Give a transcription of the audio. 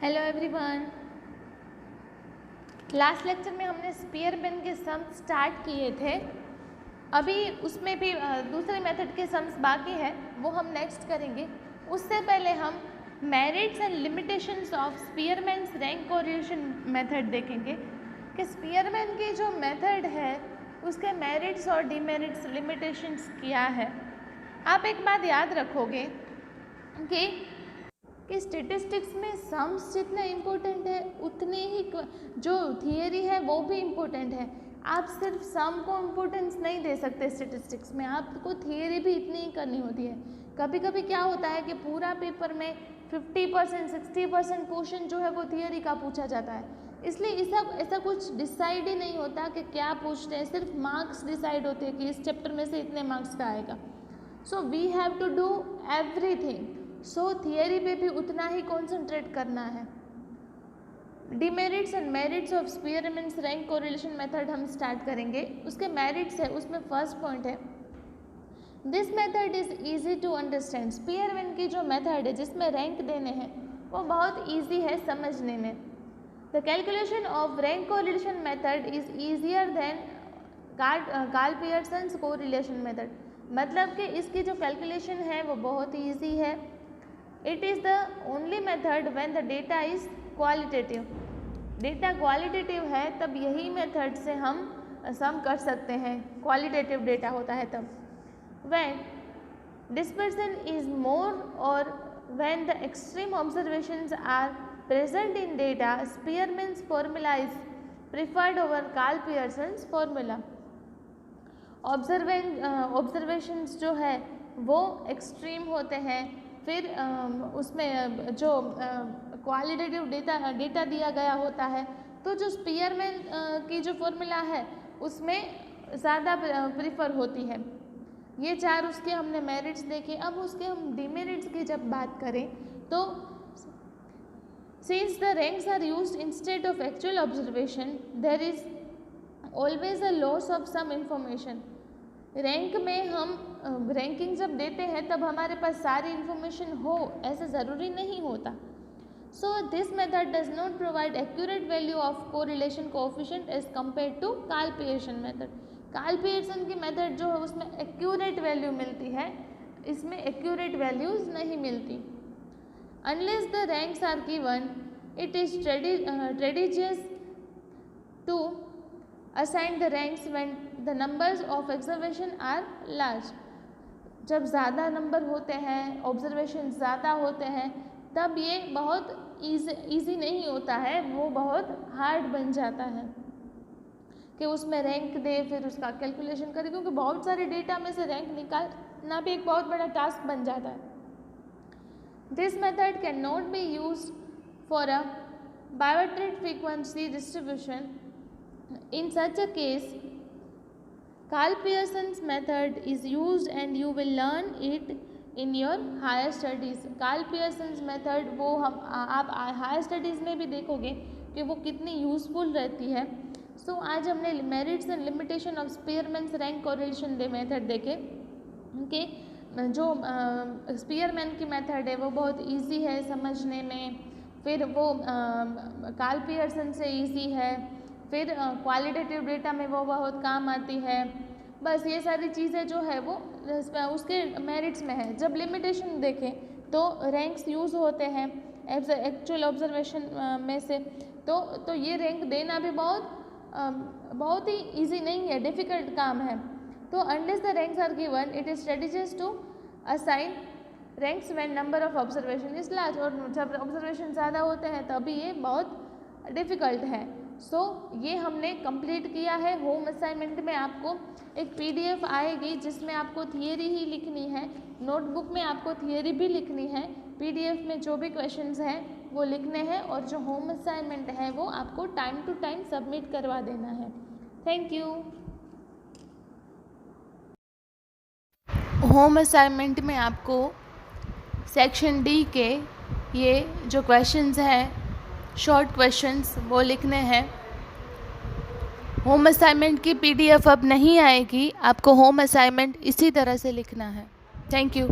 Hello everyone. Last lecture में हमने Spearman के सम्स स्टार्ट किए थे। अभी उसमें भी दूसरे मेथड के सम्स बाकी है, वो हम नेक्स्ट करेंगे। उससे पहले हम merits and limitations of Spearman's rank correlation method देखेंगे कि स्पीयरमैन की जो मेथड है उसके मेरिट्स और डिमेरिट्स लिमिटेशंस क्या है। आप एक बात याद रखोगे कि स्टेटिस्टिक्स में सम्स जितने इम्पोर्टेंट है उतने ही जो थियरी है वो भी इम्पोर्टेंट है। आप सिर्फ सम को इम्पोर्टेंस नहीं दे सकते स्टेटिस्टिक्स में, आपको थियरी भी इतनी ही करनी होती है। कभी कभी क्या होता है कि पूरा पेपर में 50% 60% क्वेश्चन जो है वो थियरी का पूछा जाता है, इसलिए ऐसा कुछ डिसाइड ही नहीं होता कि क्या पूछते हैं, सिर्फ मार्क्स डिसाइड होते हैं कि इस चैप्टर में से इतने मार्क्स का आएगा। So we have to do everything. So theory पे भी उतना ही कॉन्सेंट्रेट करना है। Demerits and merits of Spearman's rank correlation method हम स्टार्ट करेंगे। उसके मेरिट्स है, उसमें फर्स्ट पॉइंट है this method is easy to understand. Spearman की जो मेथड है जिसमें रैंक देने हैं वो बहुत ईजी है समझने में। The calculation of rank correlation method is easier than Karl Pearson's correlation method. मतलब कि इसकी जो कैलकुलेशन है वो बहुत ईजी है। It is the only method when the data is qualitative. Data qualitative है तब यही मेथड से हम सम कर सकते हैं, क्वालिटेटिव डेटा होता है तब। व्हेन डिस्पर्सन इज़ मोर और when the extreme observations are present in data, Spearman's formula is preferred over Karl Pearson's formula. Observations जो है वो एक्सट्रीम होते हैं, फिर उसमें जो क्वालिटेटिव डेटा दिया गया होता है, तो जो स्पीयरमैन की जो फॉर्मूला है उसमें ज़्यादा प्रीफर होती है। ये चार उसके हमने मेरिट्स देखे। अब उसके हम डिमेरिट्स की जब बात करें तो since the ranks are used instead of actual observation there is always a loss of some information. Rank में हम रैंकिंग जब देते हैं तब हमारे पास सारी इन्फॉर्मेशन हो ऐसा ज़रूरी नहीं होता। So this method does not provide accurate value of correlation coefficient as compare to Karl Pearson method. Karl Pearson की मेथड जो है उसमें एक्यूरेट वैल्यू मिलती है, इसमें एक्यूरेट वैल्यूज़ नहीं मिलती। Unless the ranks are given it is tedious to assign the ranks when the numbers of observation are large। जब ज़्यादा नंबर होते हैं, ऑब्जर्वेशन ज़्यादा होते हैं, तब ये बहुत ईजी नहीं होता है, वो बहुत हार्ड बन जाता है कि उसमें रैंक दे फिर उसका कैलकुलेशन करे, क्योंकि बहुत सारे डेटा में से रैंक निकालना भी एक बहुत बड़ा टास्क बन जाता है। This method can not be used for a bivariate frequency distribution. In such a case, Karl Pearson's method is used and you will learn it in your higher studies। Karl Pearson's method वो आप higher studies में भी देखोगे कि वो कितनी useful रहती है। सो आज हमने merits and limitation of Spearman's rank correlation method देखे कि जो स्पीयरमैन की मेथड है वो बहुत इजी है समझने में, फिर वो कार्ल पियर्सन से इजी है, फिर क्वालिटेटिव डेटा में वो बहुत काम आती है। बस ये सारी चीज़ें जो है वो उसके मेरिट्स में है। जब लिमिटेशन देखें तो रैंक्स यूज़ होते हैं एक्चुअल ऑब्जर्वेशन में से, तो ये रैंक देना भी बहुत ही इजी नहीं है, डिफ़िकल्ट काम है। तो unless the ranks are given it is स्ट्रेटेजियस to assign ranks when number of observation is large. और जब ऑब्जर्वेशन ज़्यादा होते हैं तभी ये बहुत डिफ़िकल्ट है। सो ये हमने कंप्लीट किया है। होम असाइनमेंट में आपको एक पीडीएफ आएगी जिसमें आपको थियरी ही लिखनी है, नोटबुक में आपको थियरी भी लिखनी है, पीडीएफ में जो भी क्वेश्चंस हैं वो लिखने हैं, और जो होम असाइनमेंट है वो आपको टाइम टू टाइम सबमिट करवा देना है। Thank you. होम असाइनमेंट में आपको सेक्शन डी के ये जो क्वेश्चंस हैं शॉर्ट क्वेश्चंस वो लिखने हैं। होम असाइनमेंट की पीडीएफ अब नहीं आएगी, आपको होम असाइनमेंट इसी तरह से लिखना है। Thank you.